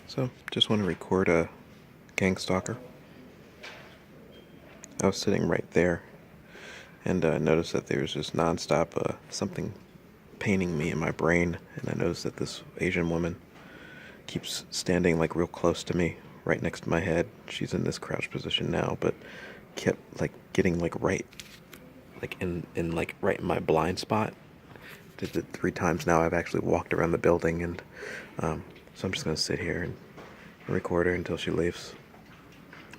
So, just want to record a gangstalker. I was sitting right there and noticed that there was just nonstop something paining me in my brain. And I noticed that this Asian woman keeps standing like real close to me, right next to my head. She's in this crouch position now, but kept like getting like right, like in like right in my blind spot. Did it 3 times now. I've actually walked around the building, and so I'm just gonna sit here and record her until she leaves.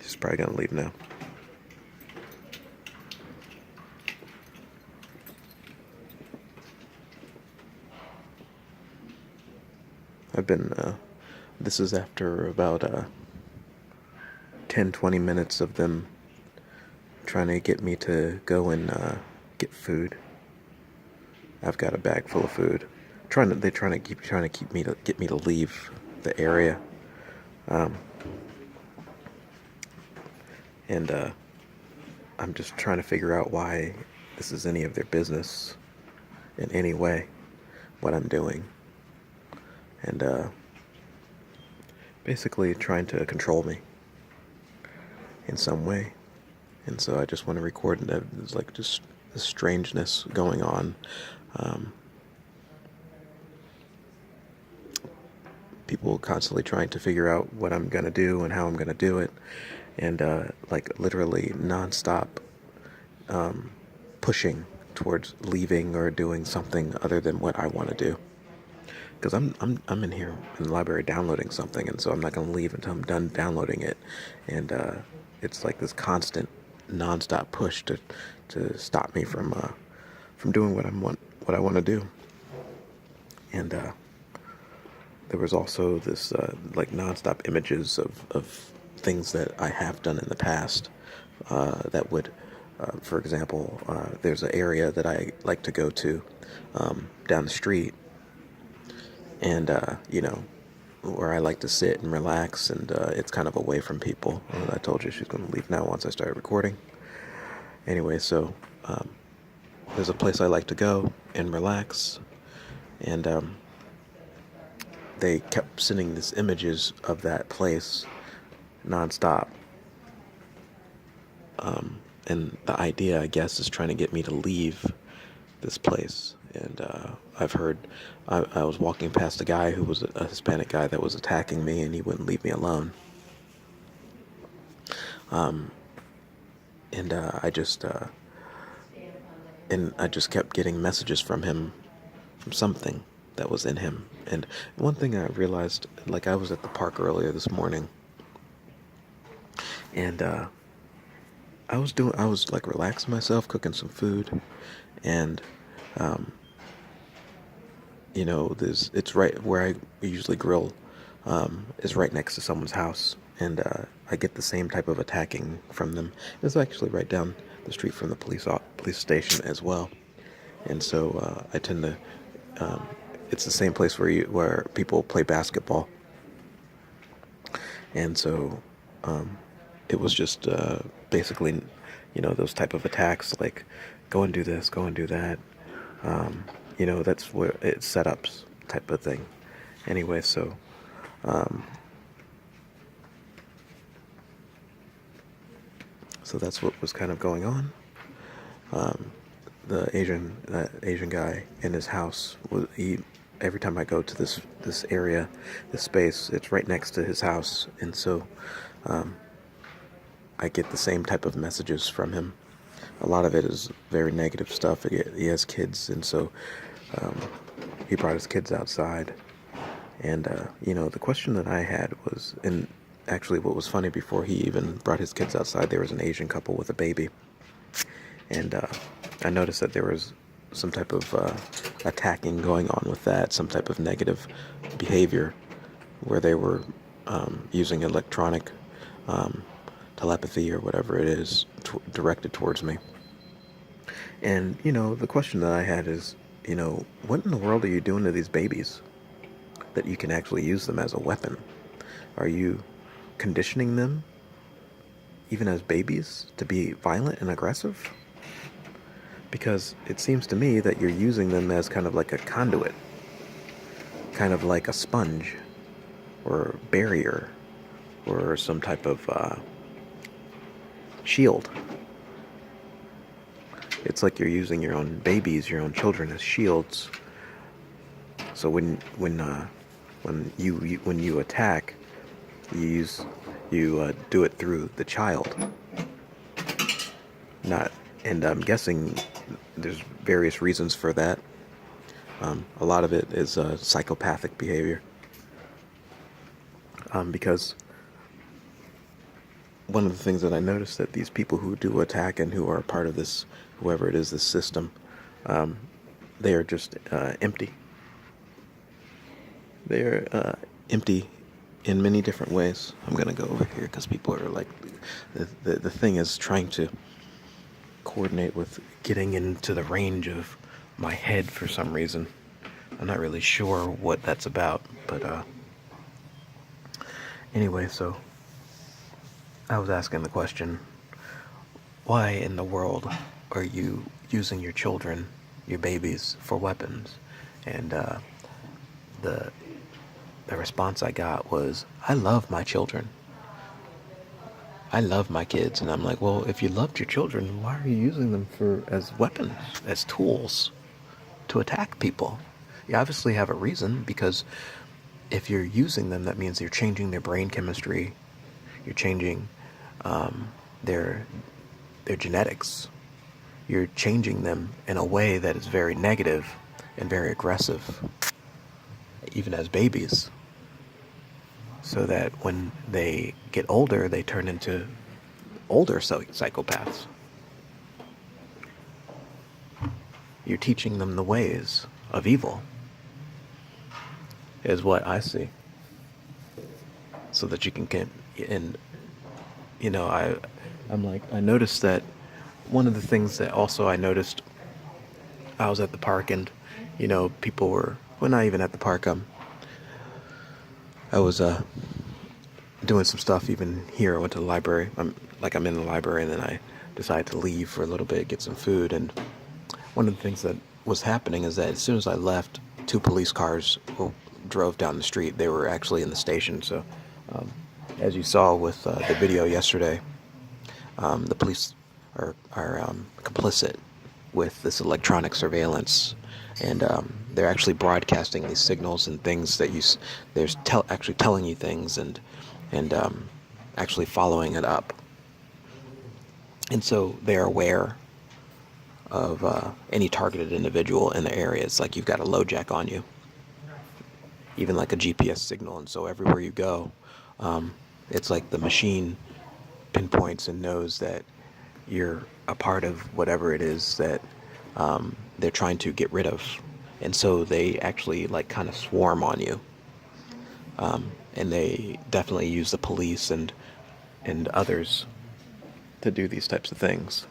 She's probably gonna leave now. I've been, this is after about 10, 20 minutes of them trying to get me to go and get food. I've got a bag full of food. They're trying to keep me to get me to leave the area. Um, and I'm just trying to figure out why this is any of their business in any way, what I'm doing. And basically trying to control me in some way. And so I just want to record that there's like just this strangeness going on. Um, People constantly trying to figure out what I'm going to do and how I'm going to do it. And like literally nonstop pushing towards leaving or doing something other than what I want to do. Because I'm in here in the library downloading something, and so I'm not going to leave until I'm done downloading it. And it's like this constant, nonstop push to stop me from doing what I want to do. And there was also this like nonstop images of things that I have done in the past that would, for example, there's an area that I like to go to down the street, and where I like to sit and relax, and it's kind of away from people. I told you she's going to leave now once I start recording. Anyway, so there's a place I like to go and relax, and they kept sending these images of that place nonstop. And the idea, I guess, is trying to get me to leave this place. And I've heard, I was walking past a guy who was a Hispanic guy that was attacking me, and he wouldn't leave me alone. And I just kept getting messages from him, from something that was in him. And one thing I realized, like I was at the park earlier this morning, and I was like relaxing myself, cooking some food, and it's right where I usually grill, is right next to someone's house, and I get the same type of attacking from them. It's actually right down the street from the police station as well, and so I tend to. It's the same place where people play basketball, and so it was just basically, those type of attacks, like go and do this, go and do that. That's where it's setups type of thing. Anyway, so that's what was kind of going on. That Asian guy in his house every time I go to this area, this space, it's right next to his house, and so I get the same type of messages from him. A lot of it is very negative stuff. He has kids, and so um, he brought his kids outside. And the question that I had was, and actually, what was funny, before he even brought his kids outside, there was an Asian couple with a baby, and I noticed that there was some type of attacking going on with that, some type of negative behavior, where they were using electronic telepathy or whatever it is directed towards me. And the question that I had is, what in the world are you doing to these babies that you can actually use them as a weapon? Are you conditioning them, even as babies, to be violent and aggressive? Because it seems to me that you're using them as kind of like a conduit, kind of like a sponge, or barrier or some type of shield. It's like you're using your own babies, your own children as shields. So when you attack, you do it through the child. Not, and I'm guessing there's various reasons for that. A lot of it is psychopathic behavior. Because one of the things that I noticed that these people who do attack and who are part of this, whoever it is, this system, they are just empty. They are empty in many different ways. I'm gonna go over here because people are like, the thing is trying to coordinate with getting into the range of my head for some reason. I'm not really sure what that's about, but anyway, so I was asking the question, why in the world are you using your children, your babies, for weapons? And the response I got was, I love my children. I love my kids. And I'm like, well, if you loved your children, why are you using them as weapons, as tools to attack people? You obviously have a reason, because if you're using them, that means you're changing their brain chemistry, you're changing their genetics, you're changing them in a way that is very negative and very aggressive, even as babies, so that when they get older, they turn into older psychopaths. You're teaching them the ways of evil, is what I see. So that you can get, and you know, I noticed that one of the things that also I noticed, I was at the park and, people were, well, not even at the park, I was doing some stuff even here. I went to the library. I'm in the library, and then I decided to leave for a little bit, get some food. And one of the things that was happening is that as soon as I left, 2 police cars drove down the street. They were actually in the station. So as you saw with the video yesterday, the police are complicit with this electronic surveillance, and they're actually broadcasting these signals and things that they're actually telling you things, and actually following it up. And so they're aware of any targeted individual in the area. It's like you've got a LoJack on you, even like a GPS signal. And so everywhere you go, it's like the machine pinpoints and knows that you're a part of whatever it is that they're trying to get rid of. And so they actually like kind of swarm on you. And they definitely use the police and others to do these types of things.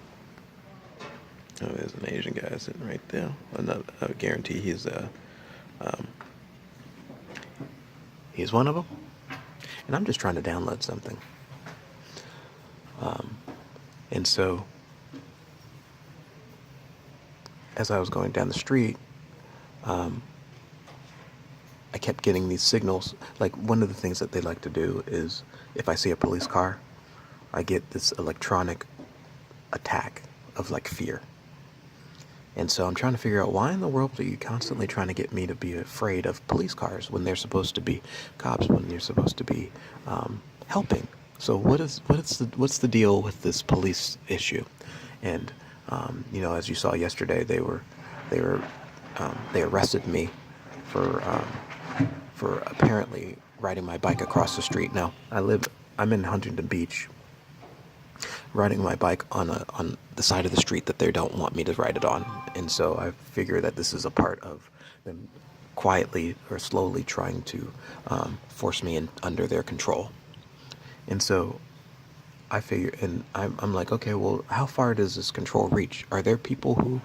Oh, there's an Asian guy sitting right there. I guarantee he's one of them. And I'm just trying to download something. And so, as I was going down the street, I kept getting these signals. Like, one of the things that they like to do is, if I see a police car, I get this electronic attack of like fear. And so I'm trying to figure out, why in the world are you constantly trying to get me to be afraid of police cars when they're supposed to be cops, when they're supposed to be helping? So what's the deal with this police issue? And as you saw yesterday, they arrested me for apparently riding my bike across the street. Now I'm in Huntington Beach, riding my bike on the side of the street that they don't want me to ride it on. And so I figure that this is a part of them quietly or slowly trying to force me under their control. And so I figure, and I'm like, okay, well, how far does this control reach? Are there people who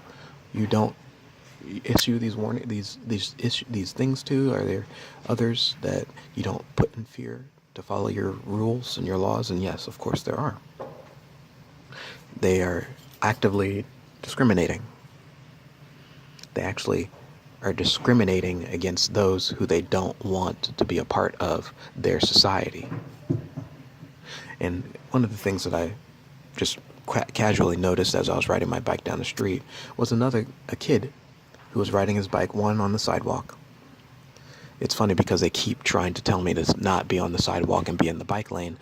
you don't issue these these things to? Are there others that you don't put in fear to follow your rules and your laws? And yes, of course there are. They are actively discriminating. They actually are discriminating against those who they don't want to be a part of their society. And one of the things that I just casually noticed as I was riding my bike down the street was a kid who was riding his bike, one on the sidewalk. It's funny because they keep trying to tell me to not be on the sidewalk and be in the bike lane,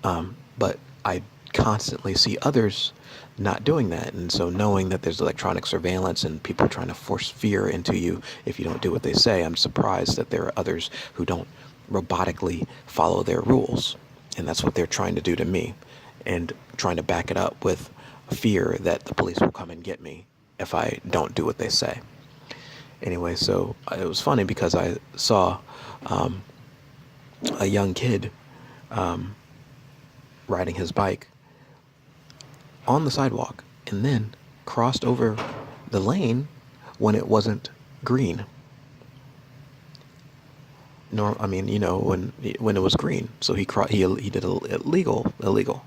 but I constantly see others not doing that. And so knowing that there's electronic surveillance and people trying to force fear into you if you don't do what they say, I'm surprised that there are others who don't robotically follow their rules. And that's what they're trying to do to me, and trying to back it up with fear that the police will come and get me if I don't do what they say. Anyway, so it was funny because I saw a young kid riding his bike on the sidewalk and then crossed over the lane when it wasn't green. I mean, when it was green. So he did illegal,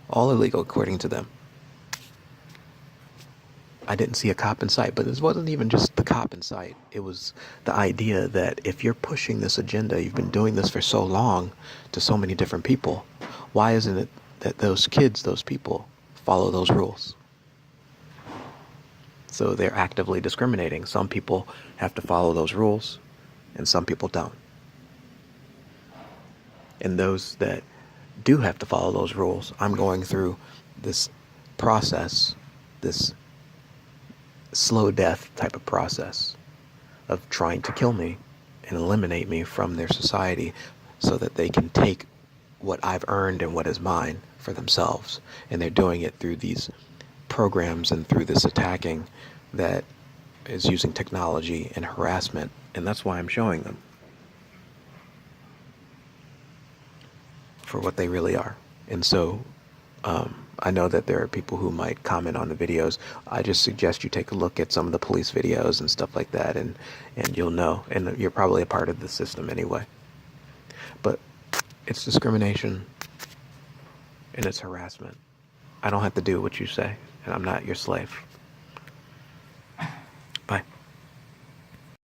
all illegal according to them. I didn't see a cop in sight, but it wasn't even just the cop in sight. It was the idea that if you're pushing this agenda, you've been doing this for so long to so many different people, why isn't it that those kids, those people, follow those rules? So they're actively discriminating. Some people have to follow those rules, and some people don't. And those that do have to follow those rules, I'm going through this process, this slow death type of process of trying to kill me and eliminate me from their society so that they can take what I've earned and what is mine for themselves. And they're doing it through these programs and through this attacking that is using technology and harassment. And that's why I'm showing them for what they really are. And so I know that there are people who might comment on the videos. I just suggest you take a look at some of the police videos and stuff like that, and you'll know. And you're probably a part of the system anyway. But it's discrimination and it's harassment. I don't have to do what you say, and I'm not your slave. Bye.